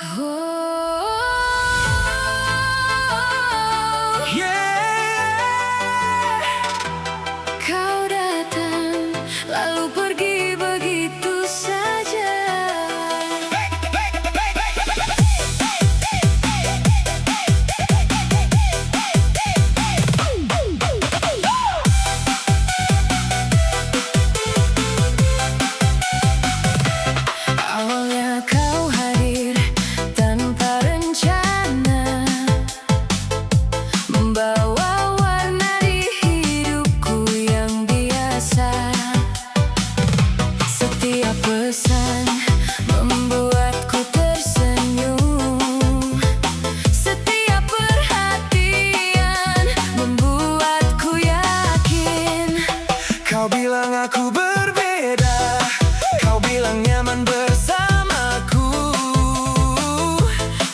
Oh, Yeah. kau datang lalu pergi begitu saja. Awalnya kau hadir tanpa rencana, membawa warna di hidupku yang biasa. Setiap pesan membuatku tersenyum, setiap perhatian membuatku yakin. Kau bilang aku berbeda, kau bilang nyaman bersamaku.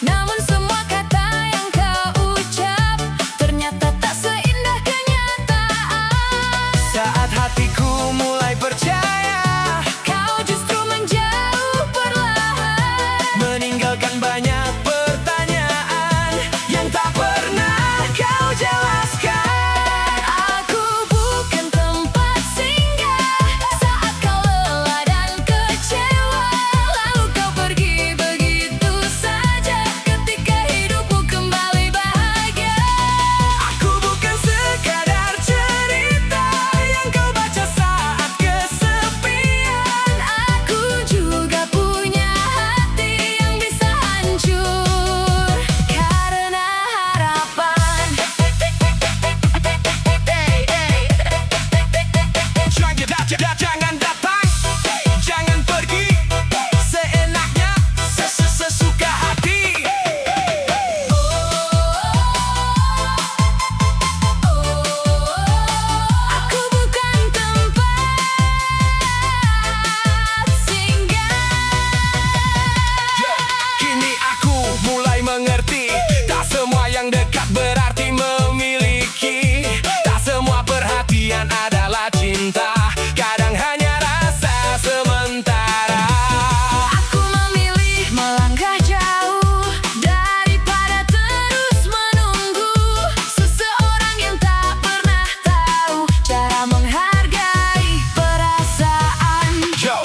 Namun semua kata yang kau ucap ternyata tak seindah kenyataan. Saat hatiku mulai percaya, Kau justru menjauh perlahan, meninggalkan banyak pertanyaan yang tak pernah kau jelaskan. aku bukan tempat singgah saat kau lelah dan kecewa. Lalu kau pergi begitu saja ketika hidupmu kembali bahagia. Aku bukan sekadar cerita yang kau baca saat kesepian. Aku juga punya hati yang bisa hancur karena harapan. Jangan datang, jangan pergi seenaknya, sesuka hati. Aku bukan tempat singgah. Kini aku mulai mengerti, tak semua yang dekat berarti memiliki. Tak semua perhatian adalah cinta, kadang hanya rasa sementara. Aku memilih melangkah jauh daripada terus menunggu seseorang yang tak pernah tahu cara menghargai perasaan. Yo,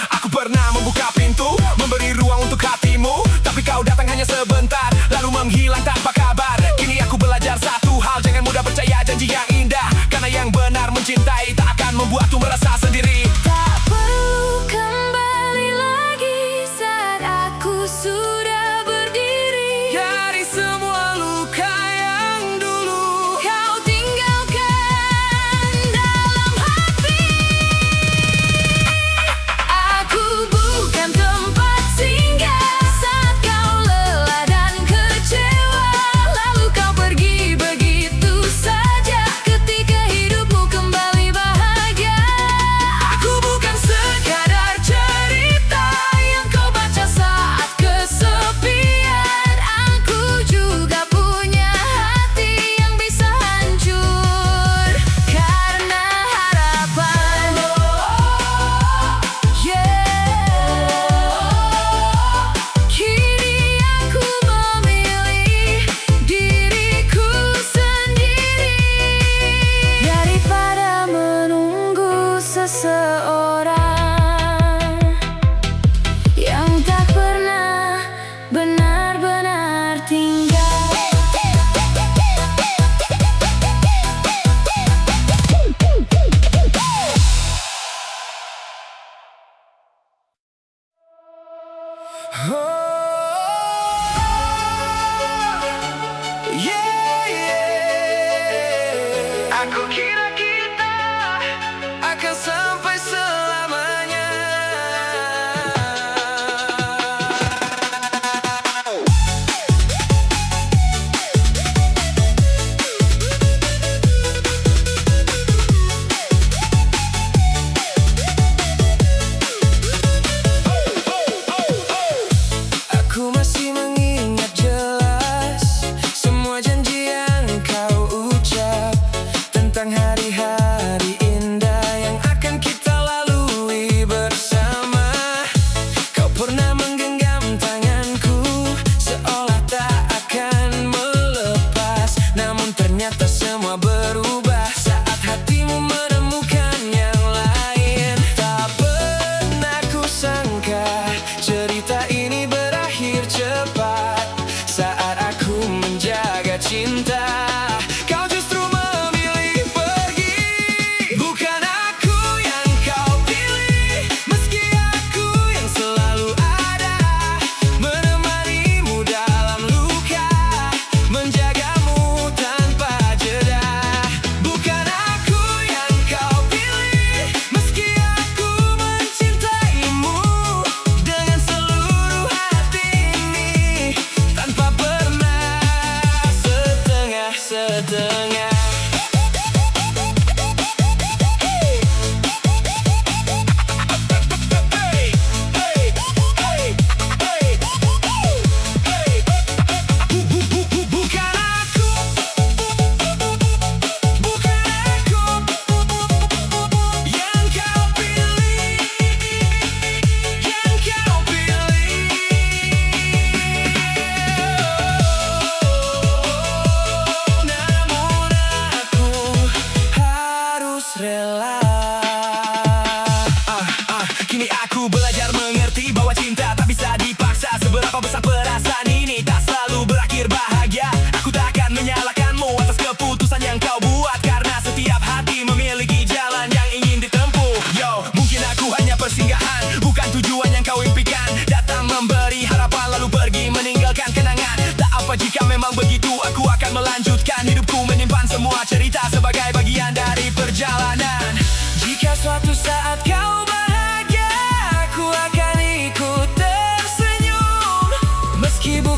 aku pernah membuka pintu, memberi ruang untuk hatimu, tapi kau datang hanya sebentar, lalu menghilang tanpa kabar. Kini aku belajar satu hal, jangan mudah percaya janji yang indah, karena yang benar mencintai tak akan membuatmu merasa sendiri. Tak perlu kembali lagi saat aku sudah berdiri. Dari semua luka yang dulu Kau tinggalkan dalam hati. Aku bukan tempat singgah saat kau lelah dan kecewa. Lalu kau pergi begitu saja ketika hidupmu kembali bahagia. aku bukan sekadar cerita Yang kau baca saat kesepian. Aku juga punya hati yang bisa hancur karena harapan. Kini aku memilih diriku sendiri daripada menunggu seseorang yang tak pernah benar-benar tinggal. Aku kira kita akan sampai selamanya.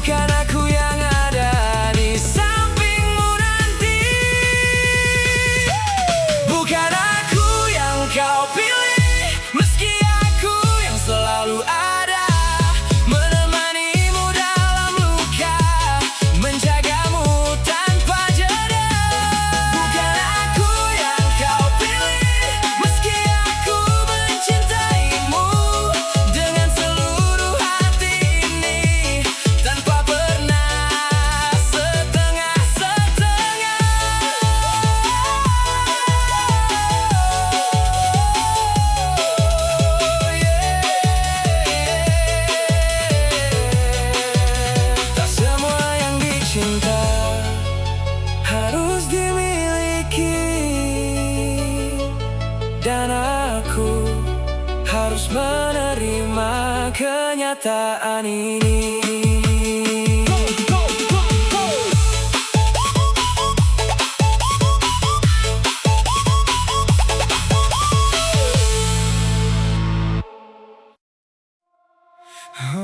bukan aku yang ada di sampingmu nanti. Bukan aku yang kau pilih, meski aku yang selalu ada, menemanimu dalam luka, menjagamu tanpa jeda. Bukan aku yang kau pilih, meski aku mencintaimu dengan seluruh hati ini, tanpa pernah setengah-setengah. Tak semua yang dicinta harus dimiliki, dan aku harus menerima kenyataan ini. Oh,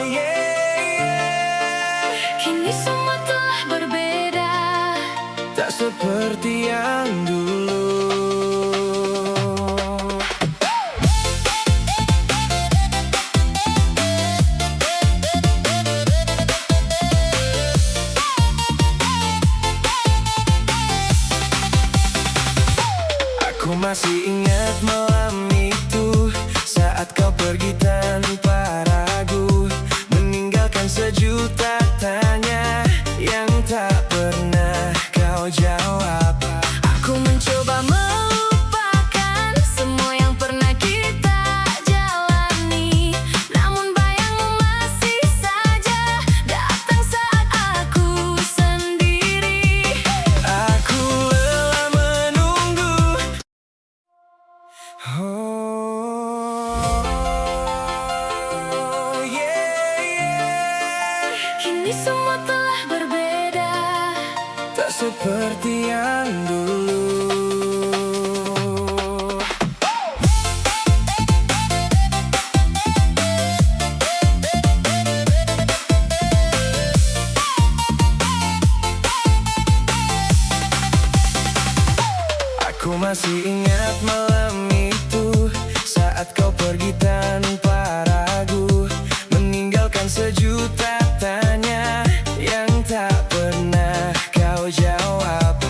yeah. Kini semua telah berbeda. Tak seperti yang dulu. Aku masih ingat malam itu, saat kau pergi tanpa ragu, meninggalkan sejuta tanya yang tak pernah kau jawab. Aku mencoba melupakan semua yang pernah kita jalani, namun bayangmu masih saja datang saat aku sendiri. Aku lelah menunggu. Oh, yeah. Kini semua telah berbeda. Tak seperti yang dulu. Aku masih ingat malam itu, saat kau pergi tanpa ragu, meninggalkan sejuta tanya yang tak pernah kau jawab.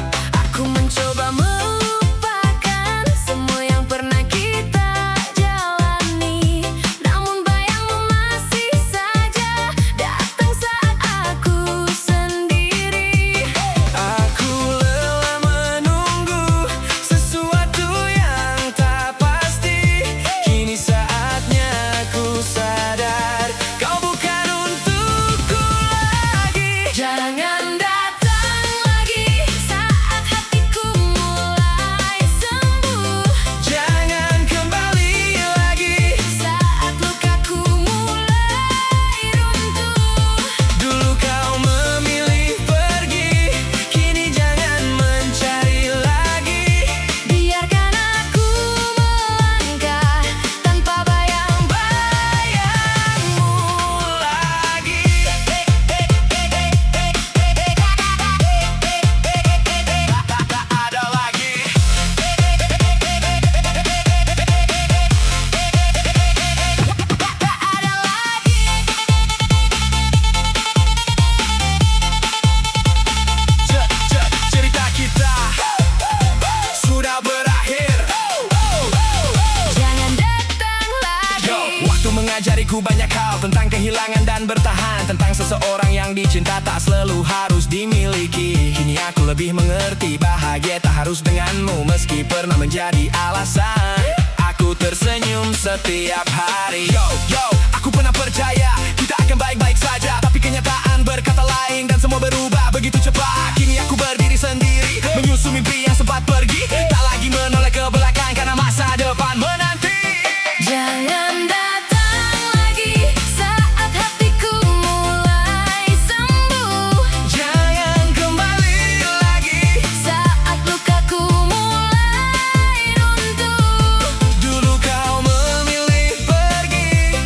Aku mencoba melupakan semua yang pernah kita jalani, namun bayangmu masih saja datang saat aku sendiri. Aku lelah menunggu sesuatu yang tak pasti. Kini saatnya aku sadar, kau bukan untukku lagi. Jangan datang lagi saat hatiku mulai sembuh. Jangan kembali lagi Saat lukaku mulai runtuh. dulu kau memilih pergi, kini jangan mencari lagi. Biarkan aku melangkah tanpa bayang-bayangmu Lagi tak ada lagi. Tak ada lagi. Cerita kita sudah berakhir. Jangan datang lagi. Yo, waktu mengajariku banyak hal tentang kehilangan dan bertahan, tentang seseorang yang dicinta tak selalu harus dimiliki. Kini aku lebih mengerti, bahagia tak harus denganmu, meski pernah menjadi alasan aku tersenyum setiap hari. Yo, aku pernah percaya kita akan baik-baik saja, tapi kenyataan berkata lain dan semua berubah begitu cepat. Kini aku berdiri sendiri, menyusul mimpi yang sempat pergi, tak lagi menoleh ke belakang karena masa depan menanti. Jangan datang lagi saat hatiku mulai sembuh. Jangan kembali lagi Saat lukaku mulai runtuh. dulu kau memilih pergi,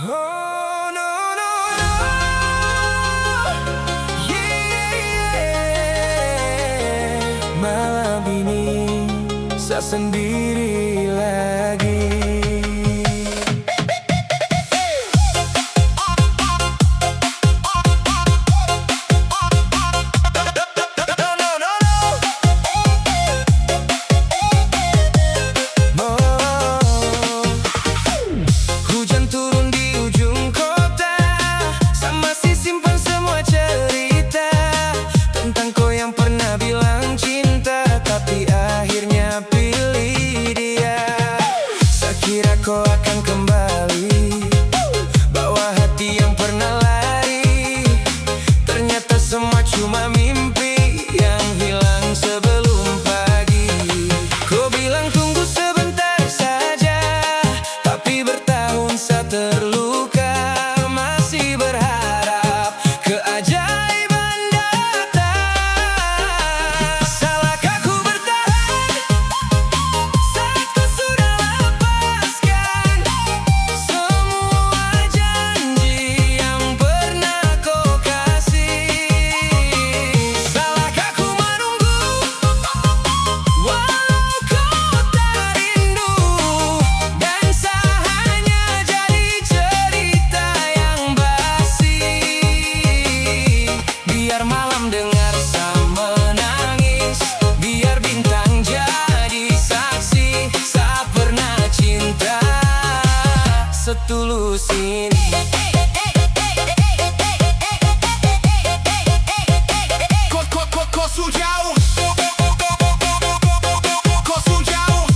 Oh no no no, yeah. Malam ini saya sendiri lagi. Hujan turun di ujung kota, saya masih simpan semua cerita tentang kau yang pernah bilang cinta, tapi akhirnya pilih dia. Saya kira kau akan kembali, bawa hati yang pernah lari. Ternyata semua cuma mimpi yang hilang sebelum pagi. Kau bilang tunggu sebentar saja, tapi bertahun saya terluka. Masih berharap keajaiban datang. Salahkah ku bertahan saat kau sudah lepaskan semua janji yang pernah kau kasih? Salahkah ku menunggu walau kau tak rindu, dan saya hanya jadi cerita yang basi. Biar malam dengar saya menangis, biar bintang jadi saksi, saya pernah cinta setulus ini. Kau sejauh, kau sejauh,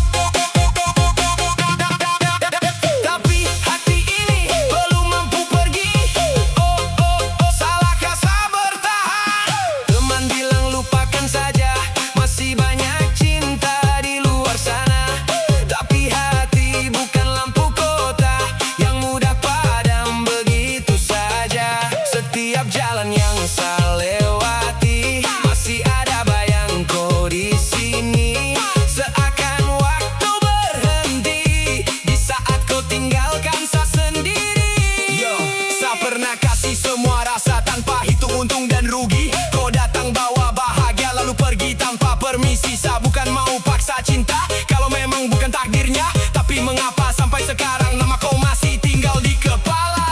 tapi hati ini belum mampu pergi. Oh oh oh, salahkah saya bertahan? Teman bilang lupakan saja, masih banyak cinta di luar sana. Tapi hati bukan lampu kota yang mudah padam begitu saja. Setiap jalan yang saya lewati masih ada bayang kau di sini. Seakan waktu berhenti di saat kau tinggalkan saya sendiri. Yo, saya pernah kasih semua rasa tanpa hitung untung dan rugi. Kau datang bawa bahagia lalu pergi tanpa permisi. Saya bukan mau paksa cinta kalau memang bukan takdirnya, tapi mengapa sampai sekarang nama kau masih tinggal di kepala?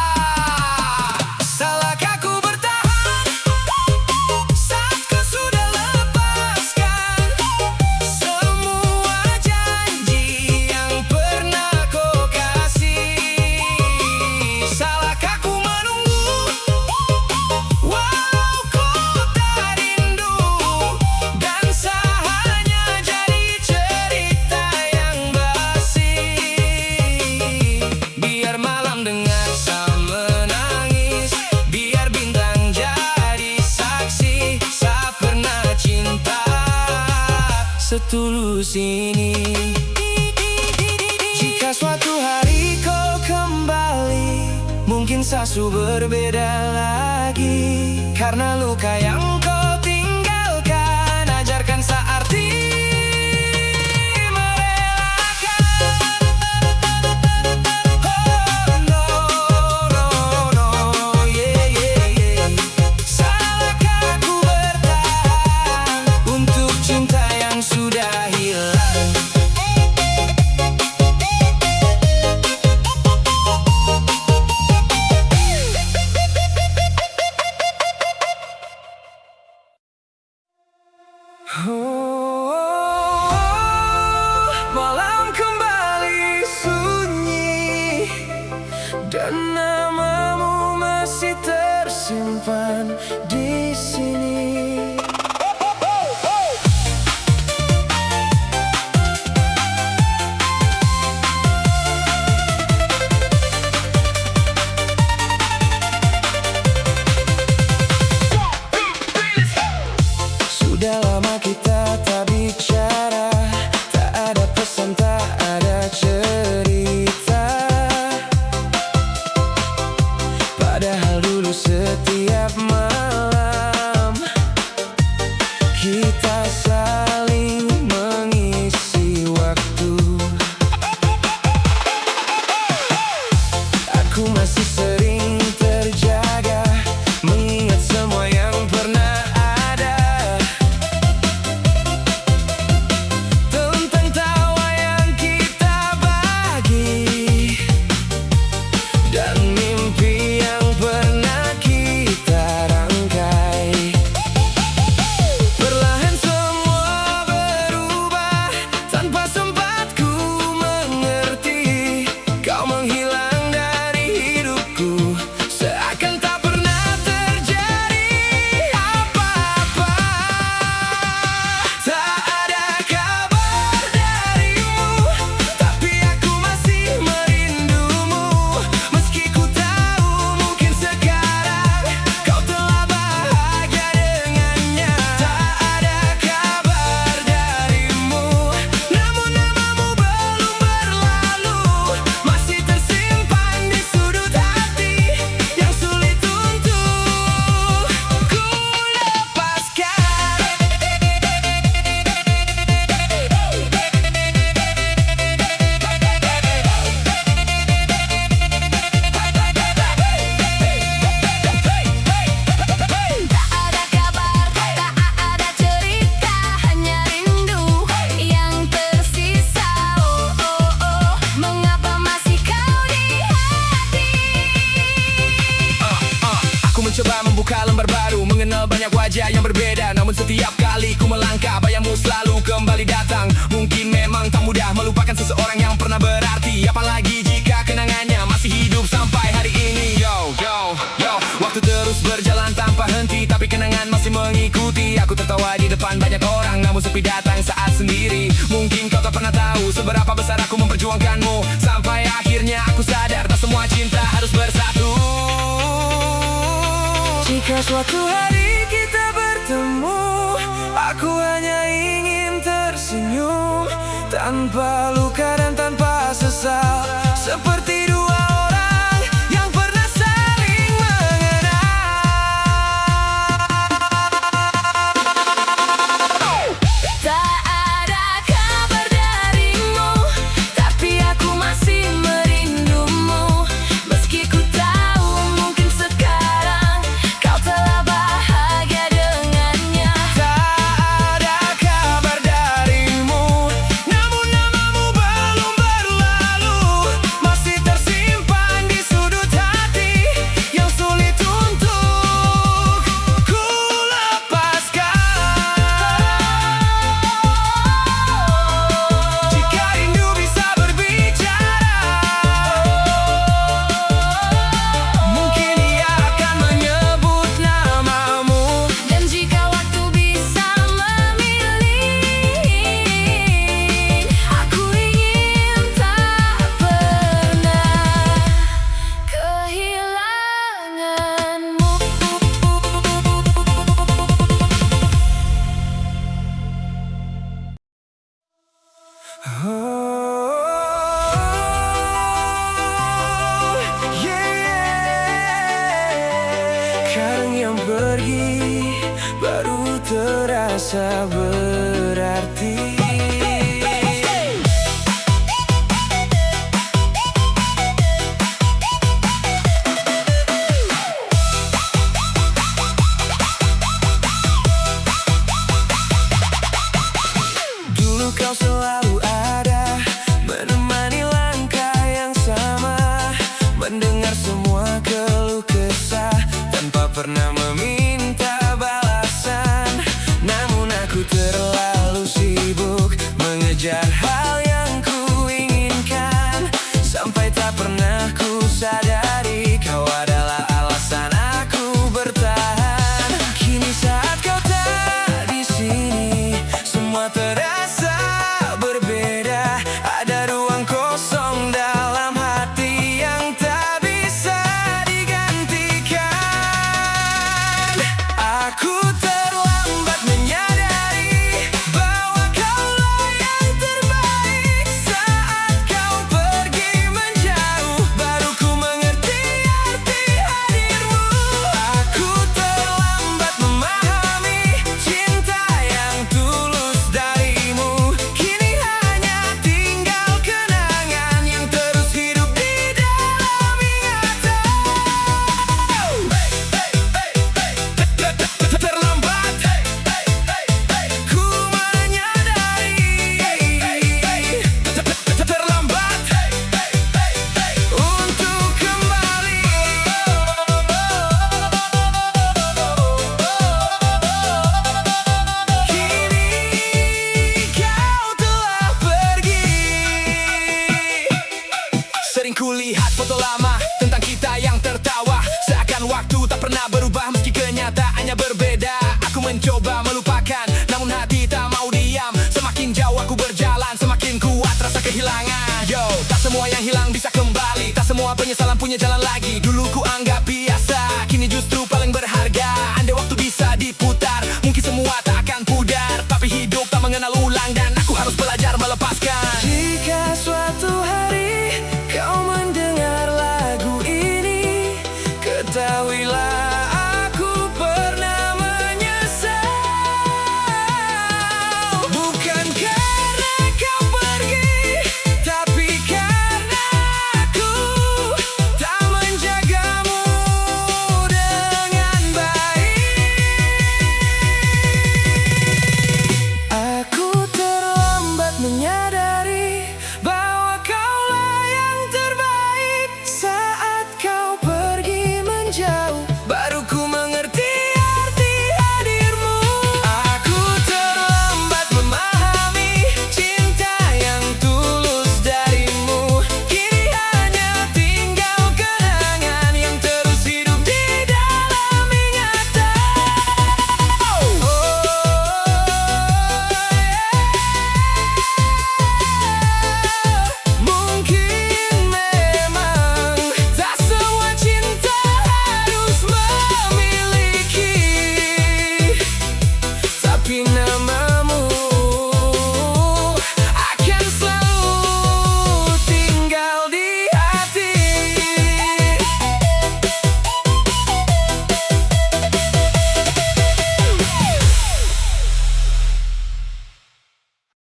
Salahkah ku bertahan saat kau sudah lepaskan semua janji yang pernah kau kasih? Salahkah ku menunggu walau kau tak rindu, dan saya hanya jadi cerita yang basi. Biar malam dengar saya menangis, biar bintang jadi saksi, saya pernah cinta setulus ini. Jika suatu hari kau kembali, mungkin saya su berbeda lagi. Karena luka yang kau tinggalkan, ajarkan saya arti merelakan. Oh no no no, yeah yeah yeah. Salahkah ku bertahan untuk cinta yang sudah hilang? Oh, malam kembali sunyi, dan namamu masih tersimpan di sini. Sudah lama kita tak bicara, tak ada pesan, tak ada cerita. banyak wajah yang berbeda, namun setiap kali ku melangkah bayangmu selalu kembali datang. Mungkin memang tak mudah melupakan seseorang yang pernah berarti, apalagi jika kenangannya masih hidup sampai hari ini. Yo, yo, yo, waktu terus berjalan tanpa henti, tapi kenangan masih mengikuti. Aku tertawa di depan banyak orang, namun sepi datang saat sendiri. Mungkin kau tak pernah tahu seberapa besar aku memperjuangkanmu, sampai akhirnya aku sadar tak semua cinta harus bersatu. Jika suatu hari kita bertemu, aku hanya ingin tersenyum, tanpa luka dan tanpa sesal, seperti dua orang yang pernah saling mengenal. Tak ada kabar darimu, tapi aku masih merindumu. Meski ku tahu mungkin sekarang kau telah bahagia dengannya. Tak ada kabar darimu, namun namamu belum berlalu, masih tersimpan di sudut hati yang sulit untuk ku lepaskan. Jika rindu bisa berbicara, mungkin ia akan menyebut namamu. Dan jika waktu bisa memilih, aku ingin tak pernah kehilanganmu. Kadang yang pergi baru terasa berarti. Dulu kau selalu ada, menemani langkah yang sama, mendengar semua keluh kesah tanpa pernah meminta balasan. Namun aku terlalu sibuk mengejar hal yang ku inginkan, sampai tak pernah ku sadari kau adalah alasan aku bertahan. Kini saat kau tak di sini, semua terasa berbeda. Ada ruang kosong dalam hati yang tak bisa digantikan. Aku terlambat menyadari bahwa kaulah yang terbaik. Saat kau pergi menjauh, baru ku mengerti arti hadirmu. Aku terlambat memahami cinta yang tulus darimu. Kini hanya tinggal kenangan yang terus hidup di dalam ingatan. Terlambat ku menyadari, terlambat untuk kembali. Kini kau telah pergi. Sering kulihat foto lama tentang kita yang tertawa, seakan waktu tak pernah berubah meski kenyataannya berbeda. Aku mencoba melupakan, namun hati tak mau diam. Semakin jauh aku berjalan, semakin kuat rasa kehilangan. Yo, tak semua yang hilang bisa kembali, tak semua penyesalan punya jalan lagi. Dulu ku anggap biasa, kini justru paling berharga. Andai waktu bisa diputar